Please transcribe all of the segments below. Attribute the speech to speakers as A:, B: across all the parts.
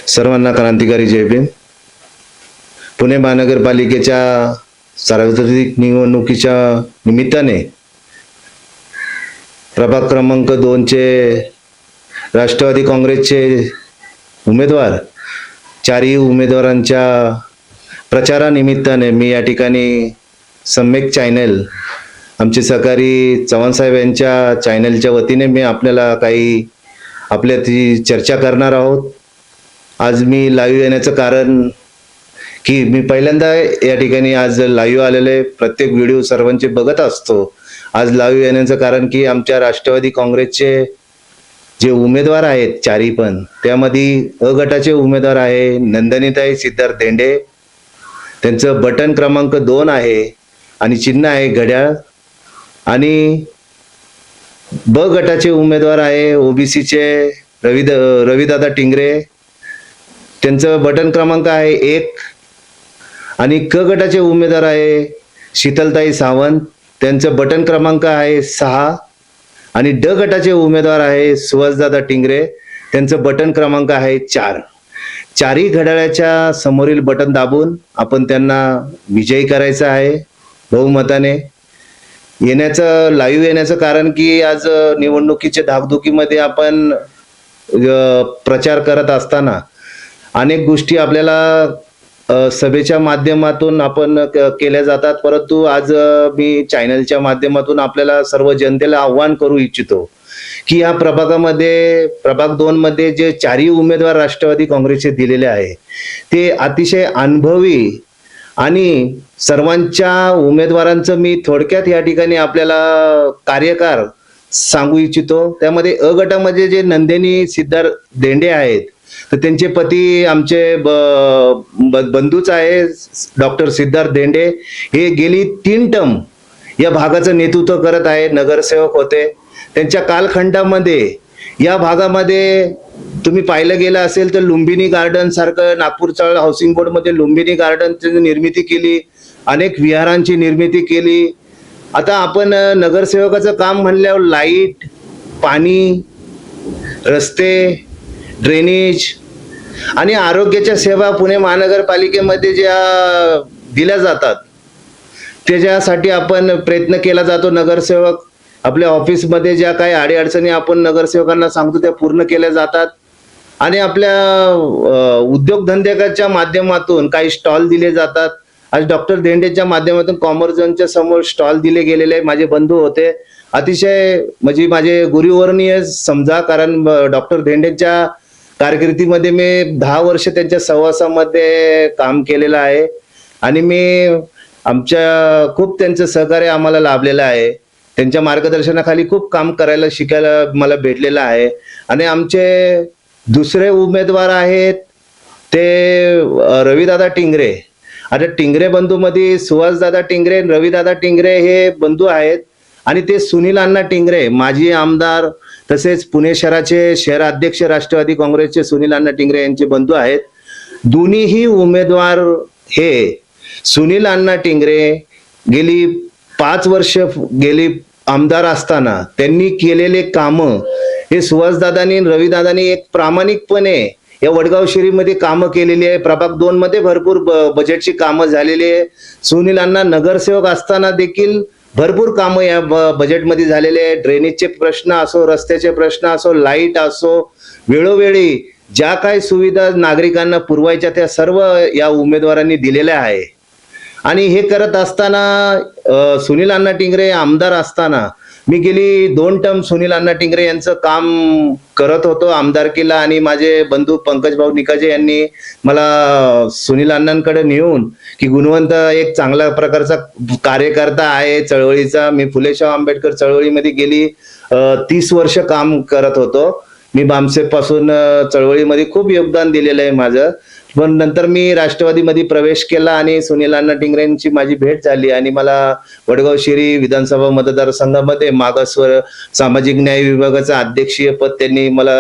A: सर्वांना क्रांतिकारी जय भीम. पुणे महानगरपालिकेच्या सार्वत्रिक निवडणुकीच्या निमित्ताने प्रभाग क्रमांक 2 चे राष्ट्रवादी काँग्रेसचे उमेदवार चारही उमेदवारांच्या प्रचारानिमित्ताने मी या ठिकाणी सम्यक चॅनल आमचे सहकारी चव्हाण साहेब यांच्या चॅनलच्या वतीने मी आपल्याला काही आपल्याची चर्चा करणार आहोत. आज मी लाईव्ह येण्याचं कारण की मी पहिल्यांदा या ठिकाणी आज लाईव्ह आलेले, प्रत्येक व्हिडिओ सर्वांचे बघत असतो. आज लाईव्ह येण्याचं कारण की आमच्या राष्ट्रवादी काँग्रेसचे जे उमेदवार आहेत चारी पण, त्यामध्ये अ गटाचे उमेदवार आहे नंदनीताई सिद्धार्थ देंडे, त्यांचं बटन क्रमांक 2 आहे आणि चिन्ह आहे घड्याळ. आणि ब गटाचे उमेदवार आहे ओबीसीचे रविदादा टिंगरे, त्यांचं बटन क्रमांक आहे 1. आणि क गटाचे उमेदवार आहे शीतलताई सावंत, त्यांचं बटन क्रमांक आहे 6. आणि ड गटाचे उमेदवार आहे सुहासदादा टिंगरे, त्यांचं बटन क्रमांक आहे 4. चारही घड्याळाच्या समोरील बटन दाबून आपण त्यांना विजयी करायचं आहे बहुमताने. लाईव्ह येण्याचं कारण की आज निवडणुकीच्या धाकधुकीमध्ये आपण प्रचार करत असताना अनेक गोष्टी आपल्याला सभेच्या माध्यमातून आपण केल्या जातात, परंतु आज मी चॅनलच्या माध्यमातून आपल्याला सर्व जनतेला आव्हान करू इच्छितो की या प्रभागामध्ये प्रभाग 2 मध्ये जे चारही उमेदवार राष्ट्रवादी काँग्रेसचे दिलेले आहे ते अतिशय अनुभवी आणि सर्वांच्या उमेदवारांचं मी थोडक्यात या ठिकाणी आपल्याला कार्यकार सांगू इच्छितो. त्यामध्ये अ गटामध्ये जे नंदिनी सिद्धार्थ देंडे आहेत तर त्यांचे पती आमचे बंधूच आहे डॉक्टर सिद्धार्थ देंडे. हे गेली 3 टर्म या भागाचं नेतृत्व करत आहे, नगरसेवक होते. त्यांच्या कालखंडामध्ये या भागामध्ये तुम्ही पाहिलं गेलं असेल तर लुंबिनी गार्डन सारखं नागपूरच्या हाऊसिंग बोर्ड मध्ये लुंबिनी गार्डनची निर्मिती केली, अनेक विहारांची निर्मिती केली. आता आपण नगरसेवकाचं काम म्हणल्यावर लाईट, पाणी, रस्ते, ड्रेनेज आणि आरोग्याच्या सेवा पुणे महानगरपालिकेमध्ये ज्या दिल्या जातात त्याच्यासाठी आपण प्रयत्न केला जातो. नगरसेवक आपल्या ऑफिसमध्ये ज्या काही अडीअडचणी आपण नगरसेवकांना सांगतो त्या पूर्ण केल्या जातात. आणि आपल्या उद्योगधंद्याच्या माध्यमातून काही स्टॉल दिले जातात. आज डॉक्टर देंडेच्या माध्यमातून कॉमर्स झोनच्या समोर स्टॉल दिले गेलेले माझे बंधू होते. अतिशय म्हणजे माझे गुरुवर्णीय समजा, कारण डॉक्टर देंडेच्या कारकिर्दीमध्ये मी 10 वर्ष त्यांच्या सहवासामध्ये काम केलेलं आहे आणि खूप त्यांचं सहकार्य आम्हाला लाभलेलं आहे. त्यांच्या मार्गदर्शनाखाली खूप काम करायला शिकायला मला भेटलेलं आहे. आणि आमचे दुसरे उमेदवार आहेत ते रविदादा टिंगरे. आता टिंगरे बंधूमध्ये सुहासदादा टिंगरे, रविदादा टिंगरे हे बंधू आहेत. आणि ते सुनील अण्णा टिंगरे माजी आमदार तसेच पुणे शहराचे शहराध्यक्ष राष्ट्रवादी काँग्रेसचे सुनील अण्णा टिंगरे यांचे बंधू आहेत. दोन्हीही उमेदवार हे सुनील अण्णा टिंगरे गेली 5 वर्ष गेली आमदार असताना त्यांनी केलेले कामं हे सुहासदादांनी रविदादांनी एक प्रामाणिकपणे या वडगाव शहरीमध्ये कामं केलेली आहे. प्रभाग 2 मध्ये भरपूर बजेटची कामं झालेली आहे. सुनील अण्णा नगरसेवक असताना देखील भरपूर कामं या बजेटमध्ये झालेले आहे. ड्रेनेजचे प्रश्न असो, रस्त्याचे प्रश्न असो, लाईट असो, वेळोवेळी ज्या काही सुविधा नागरिकांना पुरवायच्या त्या सर्व या उमेदवारांनी दिलेल्या आहे. आणि हे करत असताना सुनील अण्णा टिंगरे आमदार असताना मी गेली 2 टर्म सुनील अण्णा टिंगरे यांचं काम करत होतो आमदारकीला. आणि माझे बंधू पंकज भाऊ निकाजे यांनी मला सुनील अण्णांकडे नेऊन की गुणवंत एक चांगल्या प्रकारचा कार्यकर्ता आहे चळवळीचा. मी फुले शाहू आंबेडकर चळवळीमध्ये गेली 30 वर्ष काम करत होतो. मी बामसेप पासून चळवळीमध्ये खूप योगदान दिलेलं आहे माझं. पण नंतर मी राष्ट्रवादीमध्ये प्रवेश केला आणि सुनील अण्णा टिंगरेंची माझी भेट झाली आणि मला वडगाव शहरी विधानसभा मतदारसंघामध्ये मागासवर्ग सामाजिक न्याय विभागाचं अध्यक्षीय पद त्यांनी मला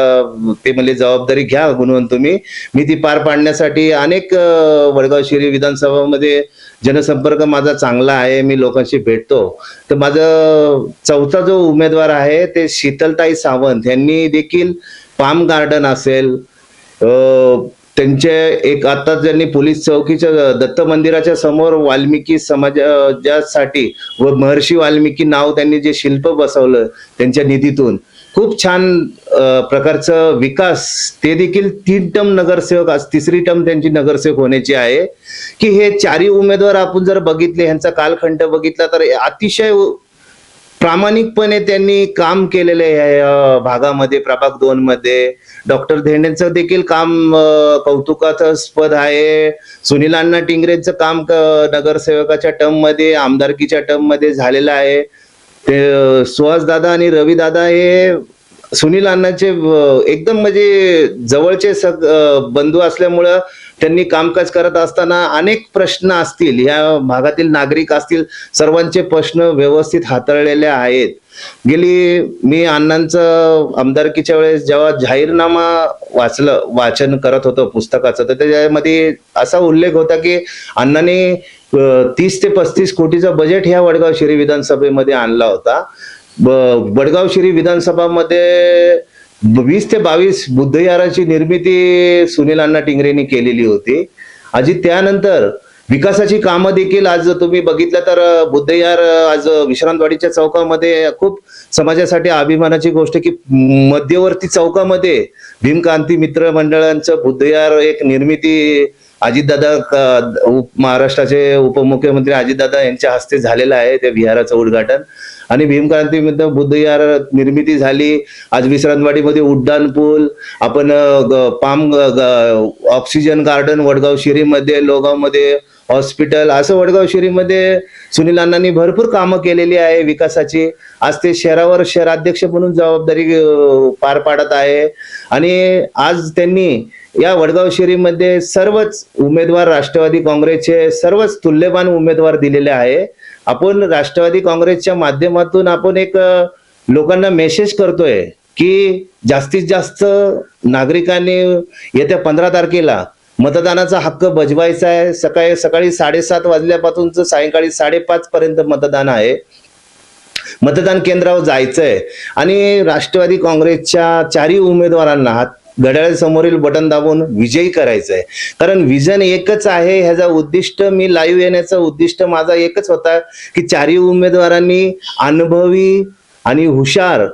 A: ते म्हणले जबाबदारी घ्या गुणवंत मी ती पार पाडण्यासाठी अनेक वडगाव शहरी विधानसभामध्ये जनसंपर्क माझा चांगला आहे, मी लोकांशी भेटतो. तर माझा चौथा जो उमेदवार आहे ते शीतलताई सावंत यांनी देखील पाम गार्डन असेल त्यांचे एक आता त्यांनी पोलीस चौकीच्या दत्त मंदिराच्या समोर वाल्मिकी समाजासाठी व महर्षी वाल्मिकी नाव त्यांनी जे शिल्प बसवलं त्यांच्या निधीतून, खूप छान प्रकारचं विकास, ते देखील 3 टर्म नगरसेवक, आज 3री टर्म त्यांची नगरसेवक होण्याची आहे. की हे 4ही उमेदवार आपण जर बघितले, ह्यांचा कालखंड बघितला तर अतिशय प्रामाणिकपणे त्यांनी काम केलेलं आहे या भागामध्ये. प्रभाग 2 मध्ये डॉक्टर धेंडेंचं देखील काम कौतुकास्पद आहे. सुनील अण्णा टिंगरेंचं काम नगरसेवकाच्या टर्म मध्ये, आमदारकीच्या टर्म मध्ये झालेलं आहे. ते सुहास दादा आणि रवी दादा हे सुनील अण्णांचे एकदम म्हणजे जवळचे बंधू असल्यामुळं त्यांनी कामकाज करत असताना अनेक प्रश्न असतील, या भागातील नागरिक असतील, सर्वांचे प्रश्न व्यवस्थित हाताळलेले आहेत. मी अण्णांचं आमदारकीच्या वेळेस जेव्हा जाहीरनामा वाचन करत होतो पुस्तकाचं, तर त्याच्यामध्ये असा उल्लेख होता की अण्णांनी 30 ते 35 कोटीचा बजेट ह्या वडगाव शिरी विधानसभेमध्ये आणला होता. वडगाव शिरी विधानसभामध्ये 20 ते 22 बुद्धविहाराची निर्मिती सुनील अण्णा टिंगरेंनी केलेली होती. त्यानंतर विकासाची कामं देखील आज तुम्ही बघितलं तर बुद्धविहार आज विश्रांतवाडीच्या चौकामध्ये खूप समाजासाठी अभिमानाची गोष्ट की मध्यवर्ती चौकामध्ये भीमकांती मित्र मंडळांचं बुद्धविहार एक निर्मिती अजितदादा महाराष्ट्राचे उपमुख्यमंत्री अजितदादा यांच्या हस्ते झालेलं आहे त्या विहाराचं उद्घाटन. आणि भीमक्रांती बुद्धविहार निर्मिती झाली. आज विश्रांतवाडीमध्ये उड्डाण पूल, आपण पाम ऑक्सिजन गार्डन वडगाव शिरीमध्ये, लोगावमध्ये हॉस्पिटल, असं वडगाव शिरीमध्ये सुनील अण्णांनी भरपूर कामं केलेली आहे विकासाची. आज ते शहरावर शहराध्यक्ष म्हणून जबाबदारी पार पाडत आहे. आणि आज त्यांनी या वडगाव शिरीमध्ये सर्वच उमेदवार, राष्ट्रवादी काँग्रेसचे सर्वच तुल्यमान उमेदवार दिलेले आहे. आपण राष्ट्रवादी काँग्रेसच्या माध्यमातून आपण एक लोकांना मेसेज करतोय की जास्तीत जास्त नागरिकांनी येत्या 15 तारखेला मतदानाचा हक्क बजवायचा आहे. सकाळी 7:30 वाजल्यापासून सायंकाळी 5:30 पर्यंत मतदान आहे. मतदान केंद्रावर जायचंय आणि राष्ट्रवादी काँग्रेसच्या 4ही उमेदवारांना घड्याळासमोरील बटन दाबून विजयी करायचंय. कारण विजन एकच आहे. ह्याचा उद्दिष्ट, मी लाईव्ह येण्याचा उद्दिष्ट माझा एकच होता की 4ही उमेदवारांनी अनुभवी आणि हुशार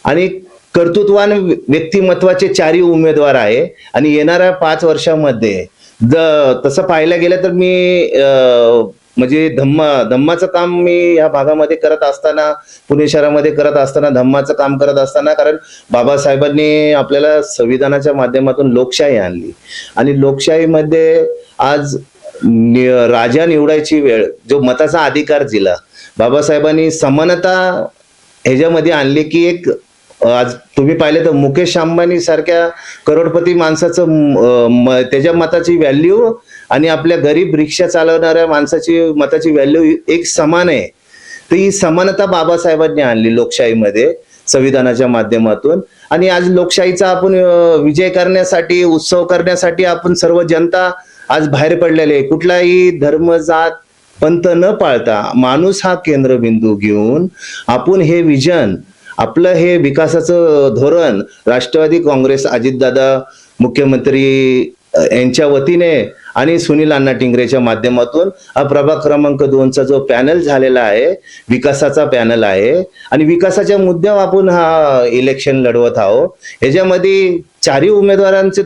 A: आणि कर्तृत्वान व्यक्तिमत्वाचे 4ही उमेदवार आहे. आणि येणाऱ्या 5 वर्षामध्ये तसं पाहायला गेलं तर मी म्हणजे धम्माचं काम मी या भागामध्ये करत असताना, पुणे शहरामध्ये करत असताना, धम्माचं काम करत असताना, कारण बाबासाहेबांनी आपल्याला संविधानाच्या माध्यमातून लोकशाही आणली आणि लोकशाहीमध्ये आज राजा निवडायची वेळ, जो मताचा अधिकार दिला, बाबासाहेबांनी समानता ह्याच्यामध्ये आणली की एक आज तुम्ही पाहिले तर मुकेश अंबानी सारख्या करोडपती माणसाचं त्याच्या मताची व्हॅल्यू आणि आपल्या गरीब रिक्षा चालवणाऱ्या माणसाची मताची व्हॅल्यू एक समान आहे. तर ही समानता बाबासाहेबांनी आणली लोकशाहीमध्ये संविधानाच्या माध्यमातून. आणि आज लोकशाहीचा आपण विजय करण्यासाठी, उत्सव करण्यासाठी आपण सर्व जनता आज बाहेर पडलेले आहे. कुठलाही धर्म, जात, पंथ न पाळता माणूस हा केंद्रबिंदू घेऊन आपण हे विजन, आपलं हे विकासाचं धोरण राष्ट्रवादी काँग्रेस, अजितदादा मुख्यमंत्री यांच्या वतीने आणि सुनील अण्णा टिंगरेच्या माध्यमातून हा प्रभाग क्रमांक 2चा जो पॅनल झालेला आहे, विकासाचा पॅनल आहे आणि विकासाच्या मुद्द्यावर आपण हा इलेक्शन लढवत आहोत. ह्याच्यामध्ये 4ही उमेदवारांचे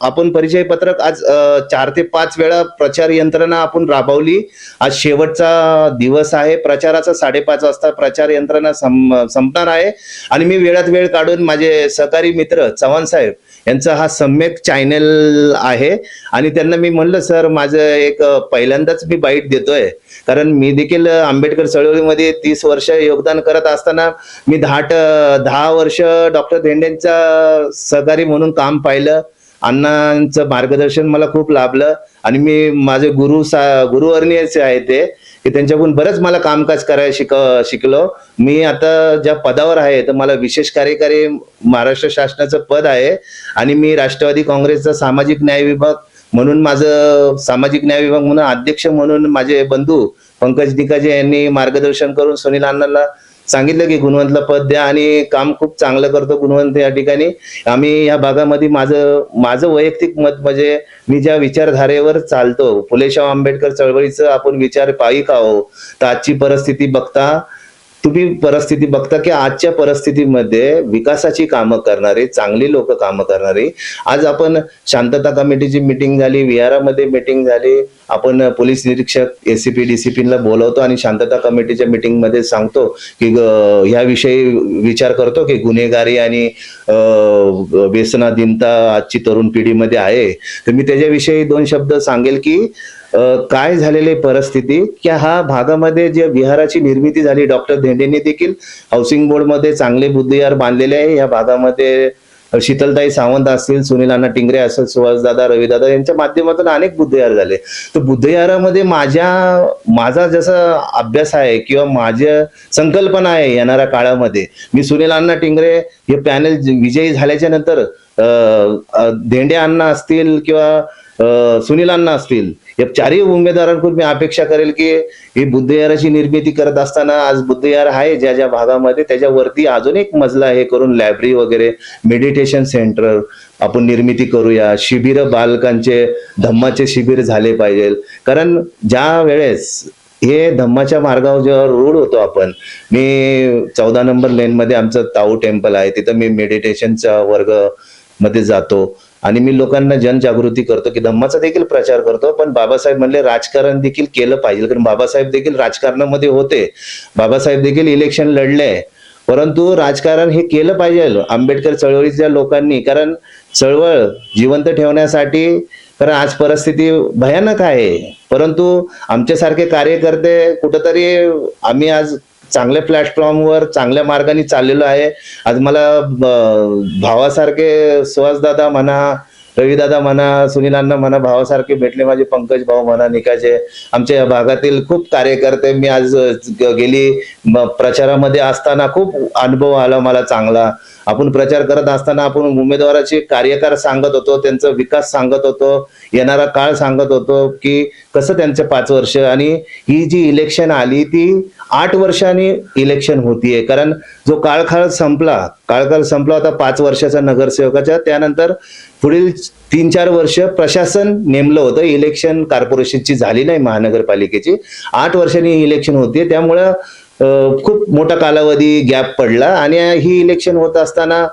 A: आपण परिचय पत्रक आज 4 ते 5 वेळा प्रचार यंत्रणा आपण राबवली. आज शेवटचा दिवस आहे प्रचाराचा. 5:30 वाजता प्रचार यंत्रणा संपणार आहे आणि मी वेळात वेळ काढून माझे सहकारी मित्र चव्हाण साहेब यांचा हा सम्यक चॅनल आहे आणि त्यांना मी म्हणलं, सर माझं एक पहिल्यांदाच मी बाईट देतोय, कारण मी देखील आंबेडकर चळवळीमध्ये 30 वर्ष योगदान करत असताना मी 10 वर्ष डॉक्टर धेंडेंचा सहकारी म्हणून काम पाहिलं. अण्णांचं मार्गदर्शन मला खूप लाभलं आणि मी माझे गुरुवर्णीयचे आहे ते की त्यांच्याकडून बरंच मला कामकाज करायला शिकलो. मी आता ज्या पदावर आहे तर मला विशेष कार्यकारी महाराष्ट्र शासनाचं पद आहे आणि मी राष्ट्रवादी काँग्रेसचा सामाजिक न्याय विभाग म्हणून, माझं सामाजिक न्याय विभाग म्हणून अध्यक्ष म्हणून माझे बंधू पंकज निकाजे यांनी मार्गदर्शन करून सुनील अण्णांना सांगितलं की गुणवंतला पद द्या आणि काम खूप चांगलं करतो गुणवंत या ठिकाणी. आम्ही या भागामध्ये माझं माझं वैयक्तिक मत म्हणजे मी ज्या विचारधारेवर चालतो, फुलेशाह आंबेडकर चळवळीचं आपण विचार पायिक आहोत, तर आजची परिस्थिती बघता तुम्ही परिस्थिती बघता की आजच्या परिस्थितीमध्ये विकासाची कामं करणारे, चांगली लोक कामं करणारे, आज आपण शांतता कमिटीची मीटिंग झाली, विहारामध्ये मीटिंग झाली, आपण पोलीस निरीक्षक एसीपी डीसीपीला बोलवतो आणि शांतता कमिटीच्या मीटिंगमध्ये सांगतो की ह्याविषयी विचार करतो की गुन्हेगारी आणि व्यसनाधीनता आजची तरुण पिढीमध्ये आहे. तर मी त्याच्याविषयी 2 शब्द सांगेल की काय झालेली परिस्थिती की हा भागामध्ये जे विहाराची निर्मिती झाली, डॉक्टर धेंडेंनी देखील हाऊसिंग बोर्डमध्ये चांगले बुद्धिविहार बांधलेले आहे. या भागामध्ये शीतलताई सावंत असतील, सुनील अण्णा टिंगरे असेल, सुहासदादा, रविदादा यांच्या माध्यमातून अनेक बुद्धिविहार झाले. तर बुद्धिविहारामध्ये माझा जसा अभ्यास आहे किंवा माझ्या संकल्पना आहे येणाऱ्या काळामध्ये, मी सुनील अण्णा टिंगरे हे पॅनल विजयी झाल्याच्या नंतर धेंडे अण्णा असतील किंवा सुनील अण्णा असतील, या 4ही उमेदवारांकडून मी अपेक्षा करेल की ही बुद्धविहाराची निर्मिती करत असताना आज बुद्धविहार आहे ज्या ज्या भागामध्ये, त्याच्यावरती अजून एक मजला हे करून लायब्ररी वगैरे, मेडिटेशन सेंटर आपण निर्मिती करूया. शिबिर, बालकांचे धम्माचे शिबिर झाले पाहिजे. कारण ज्या वेळेस हे धम्माच्या मार्गावर जेव्हा रोड होतो आपण, मी 14 नंबर लेन मध्ये आमचं ताऊ टेम्पल आहे, तिथं मी मेडिटेशनच्या वर्ग मध्ये जातो आणि मी लोकांना जनजागृती करतो की धम्माचा देखील प्रचार करतो. पण बाबासाहेब म्हणले राजकारण देखील केलं पाहिजे, कारण बाबासाहेब देखील राजकारणामध्ये होते, बाबासाहेब देखील इलेक्शन लढले, परंतु राजकारण हे केलं पाहिजे आंबेडकर चळवळीच्या लोकांनी. कारण चळवळ जिवंत ठेवण्यासाठी, कारण आज परिस्थिती भयानक आहे, परंतु आमच्यासारखे कार्यकर्ते कुठंतरी आम्ही आज चांगल्या प्लॅटफॉर्मवर चांगल्या मार्गाने चाललेलो आहे. आज मला भावासारखे सुहासदादा म्हणा, रविदादा म्हणा, सुनीलांना म्हणा, भावासारखे भेटले, माझे पंकज भाऊ म्हणा, निकाचे, आमच्या या भागातील खूप कार्यकर्ते. मी आज गेली प्रचारामध्ये असताना खूप अनुभव आला मला चांगला. आपण प्रचार करत असताना आपण उमेदवाराचे कार्यकाळ सांगत होतो, त्यांचा विकास सांगत होतो, येणारा काळ सांगत होतो की कसं त्यांचे 5 वर्ष, आणि ही जी इलेक्शन आली ती 8 वर्षांनी इलेक्शन होतीये. कारण जो काळखा संपला होता 5 वर्षाचा नगरसेवकाच्या, त्यानंतर पुढील 3-4 वर्ष प्रशासन नेमलं होतं. इलेक्शन कॉर्पोरेशनची झाली नाही, महानगरपालिकेची 8 वर्षांनी इलेक्शन होते. त्यामुळं खूप मोठा कालावधी गॅप पडला आणि ही इलेक्शन होत असताना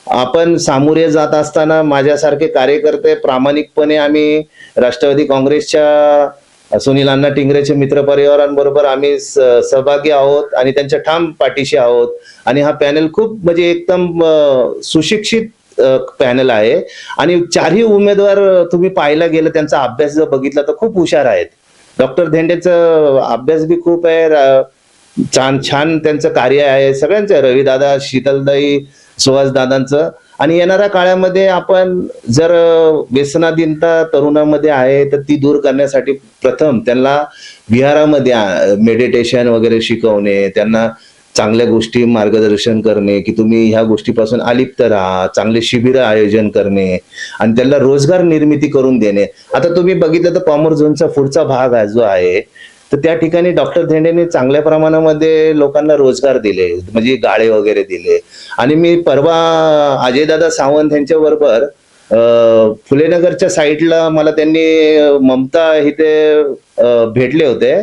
A: आपण सामोरे जात असताना माझ्यासारखे कार्यकर्ते प्रामाणिकपणे आम्ही राष्ट्रवादी काँग्रेसच्या सुनील अण्णा टिंगरेचे मित्रपरिवारांबरोबर आम्ही सहभागी आहोत आणि त्यांच्या ठाम पाठीशी आहोत. आणि हा पॅनल खूप म्हणजे एकदम सुशिक्षित पॅनल आहे आणि 4ही उमेदवार तुम्ही पाहायला गेलं त्यांचा अभ्यास जर बघितला तर खूप हुशार आहेत. डॉक्टर धेंडेचं अभ्यास बी खूप आहे, छान त्यांचं कार्य आहे सगळ्यांचं, रविदादा, शीतलताई, सुहासदादांचं. आणि येणाऱ्या काळामध्ये आपण जर व्यसनाधीनता तरुणामध्ये आहे तर ती दूर करण्यासाठी प्रथम त्यांना विहारामध्ये मेडिटेशन वगैरे शिकवणे, त्यांना चांगल्या गोष्टी मार्गदर्शन करणे की तुम्ही ह्या गोष्टीपासून अलिप्त राहा, चांगले शिबिर आयोजन करणे आणि त्यांना रोजगार निर्मिती करून देणे. आता तुम्ही बघितलं तर कॉमर्स झोनचा पुढचा भाग जो आहे तर त्या ठिकाणी डॉक्टर धेंडेने चांगल्या प्रमाणामध्ये लोकांना रोजगार दिले, म्हणजे गाळे वगैरे दिले. आणि मी परवा अजयदादा सावंत यांच्या बरोबर फुलेनगरच्या साईडला मला त्यांनी ममता इथे भेटले होते,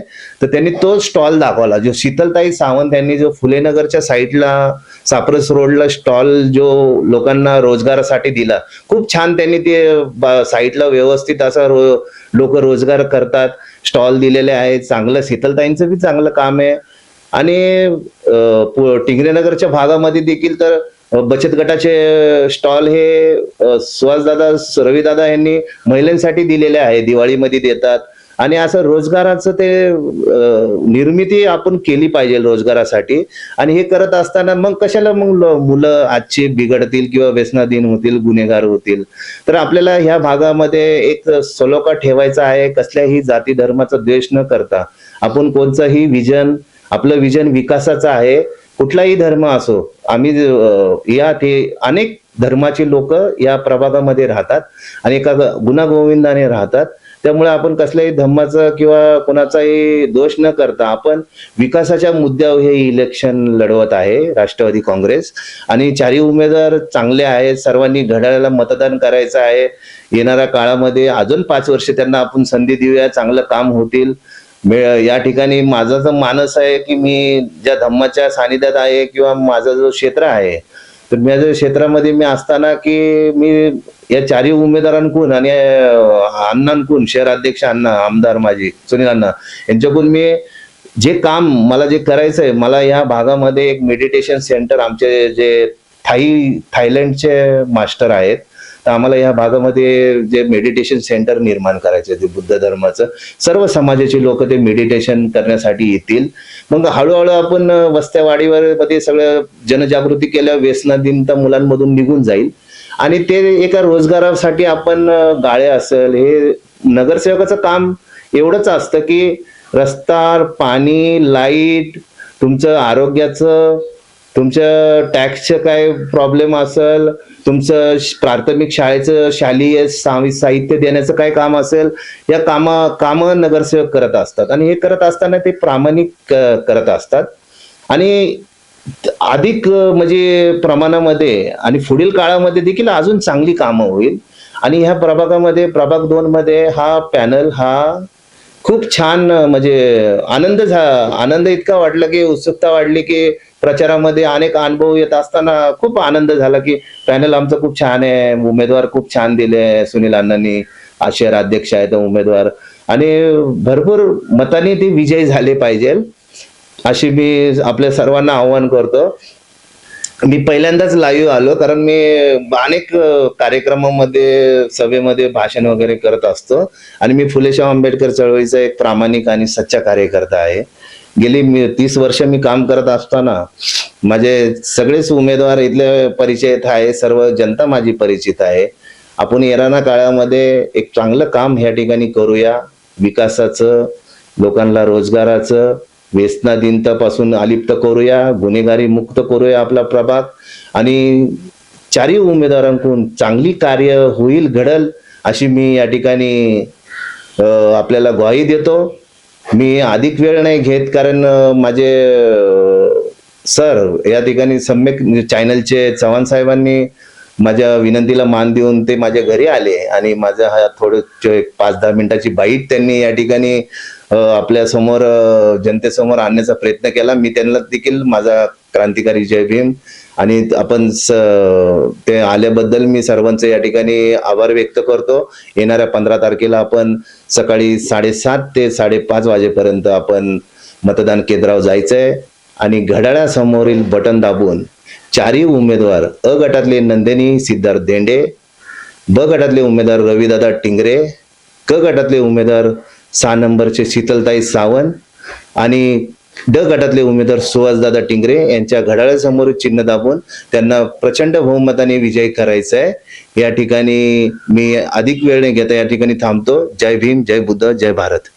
A: तर त्यांनी तो स्टॉल दाखवला जो शीतलताई सावंत यांनी जो फुलेनगरच्या साईडला साप्रस रोडला स्टॉल जो लोकांना रोजगारासाठी दिला. खूप छान त्यांनी ते साईडला व्यवस्थित असा लोक रोजगार करतात, स्टॉल दिलेले आहेत. चांगलं शीतलताईंचं बी चांगलं काम आहे. आणि टिंगरेनगरच्या भागामध्ये देखील तर बचत गटाचे स्टॉल हे सुहासदादा, रविदादा यांनी महिलांसाठी दिलेले आहे, दिवाळीमध्ये देतात. आणि असं रोजगाराचं ते निर्मिती आपण केली पाहिजे रोजगारासाठी. आणि हे करत असताना मग कशाला मग मुलं आजची बिघडतील किंवा व्यसनाधीन होतील, गुन्हेगार होतील. तर आपल्याला ह्या भागामध्ये एक सलोखा ठेवायचा आहे, कसल्याही जाती धर्माचा द्वेष न करता. आपण कोणचंही विजन, आपलं विजन विकासाचं आहे, कुठलाही धर्म असो. आम्ही अनेक धर्माची लोक या प्रभागामध्ये राहतात आणि एका गुण्यागोविंदाने राहतात. त्यामुळे आपण कसल्याही धम्माचं किंवा कोणाचाही दोष न करता आपण विकासाच्या मुद्द्यावर हे इलेक्शन लढवत आहे राष्ट्रवादी काँग्रेस. आणि चारही उमेदवार चांगले आहेत. सर्वांनी घड्याळाला मतदान करायचं आहे. येणाऱ्या काळामध्ये अजून 5 वर्ष त्यांना आपण संधी देऊया, चांगलं काम होतील. या ठिकाणी माझा जो मानस आहे की मी ज्या धम्माच्या सानिध्यात आहे किंवा माझा जो क्षेत्र आहे, तर माझ्या क्षेत्रामध्ये मी असताना की मी या चारही उमेदवारांकडून आणि अण्णांकडून, शहराध्यक्ष अण्णा, आमदार माजी सुनील अण्णा यांच्याकडून मी जे काम मला जे करायचं आहे, मला या भागामध्ये एक मेडिटेशन सेंटर, आमचे जे थायलंडचे मास्टर आहेत, तर आम्हाला या भागामध्ये जे मेडिटेशन सेंटर निर्माण करायचे ते बुद्ध धर्माचं, सर्व समाजाचे लोक ते मेडिटेशन करण्यासाठी येतील. मग हळूहळू आपण वस्त्यावाडीवर मध्ये सगळं जनजागृती केल्या, व्यसनाधीनता मुलांमधून निघून जाईल आणि ते एका रोजगारासाठी आपण गाळे असेल, हे नगरसेवकाचं काम एवढंच असतं की रस्ता, पाणी, लाईट, तुमचं आरोग्याचं, तुमच्या टॅक्सचं काय प्रॉब्लेम असेल, तुमचं प्राथमिक शाळेचं शालेय साहित्य देण्याचं काय काम असेल, या काम नगरसेवक करत असतात. आणि हे करत असताना ते प्रामाणिक करत असतात आणि अधिक म्हणजे प्रमाणामध्ये आणि पुढील काळामध्ये देखील अजून चांगली कामं होईल. आणि ह्या प्रभागामध्ये, प्रभाग 2 मध्ये हा पॅनल हा खूप छान, म्हणजे आनंद इतका वाटला की उत्सुकता वाढली की प्रचारामध्ये अनेक अनुभव येत असताना खूप आनंद झाला की पॅनल आमचं खूप छान आहे, उमेदवार खूप छान दिले सुनील अण्णांनी, शहर अध्यक्ष आहेत उमेदवार, आणि भरपूर मताने ते विजयी झाले पाहिजे अशी मी आपल्या सर्वांना आव्हान करतो. मी पहिल्यांदाच लाईव्ह आलो कारण मी अनेक कार्यक्रमामध्ये, सभेमध्ये भाषण वगैरे करत असतो आणि मी फुलेशाह आंबेडकर चळवळीचा एक प्रामाणिक आणि सच्चा कार्यकर्ता आहे. गेली 30 वर्ष मी काम करत असताना माझे सगळेच उमेदवार इथले परिचित आहे, सर्व जनता माझी परिचित आहे. आपण येणाऱ्या काळामध्ये एक चांगलं काम ह्या ठिकाणी करूया, विकासाचं, लोकांना रोजगाराचं, व्यसनाधीनतापासून अलिप्त करूया, गुन्हेगारी मुक्त करूया आपला प्रभाग. आणि चारही उमेदवारांकडून चांगली कार्य होईल, घडल अशी मी या ठिकाणी आपल्याला ग्वाही देतो. मी अधिक वेळ नाही घेत कारण माझे सर या ठिकाणी सम्यक चॅनलचे चव्हाण साहेबांनी माझ्या विनंतीला मान देऊन ते माझ्या घरी आले आणि माझा हा थोडं 5-10 मिनिटाची बाईट त्यांनी या ठिकाणी आपल्या समोर, जनतेसमोर आणण्याचा प्रयत्न केला. मी त्यांना देखील माझा क्रांतिकारी जय भीम आणि आपण ते आल्याबद्दल मी सर्वांचे या ठिकाणी आभार व्यक्त करतो. येणाऱ्या 15 तारखेला आपण सकाळी 7:30 ते 5:30 वाजेपर्यंत आपण मतदान केंद्रावर जायचंय आणि घड्याळासमोरील बटन दाबून चारही उमेदवार, अ गटातले नंदिनी सिद्धार्थ देंडे, ब गटातले उमेदवार रविदादा टिंगरे, क गटातले उमेदवार 6 नंबरचे शीतलताई सावंत आणि ड गटातले उमेदवार सुहासदादा टिंगरे यांच्या घड्याळासमोर चिन्ह दाबून त्यांना प्रचंड बहुमताने विजयी करायचा आहे. या ठिकाणी मी अधिक वेळ न घेता या ठिकाणी थांबतो. जय भीम, जय बुद्ध, जय भारत.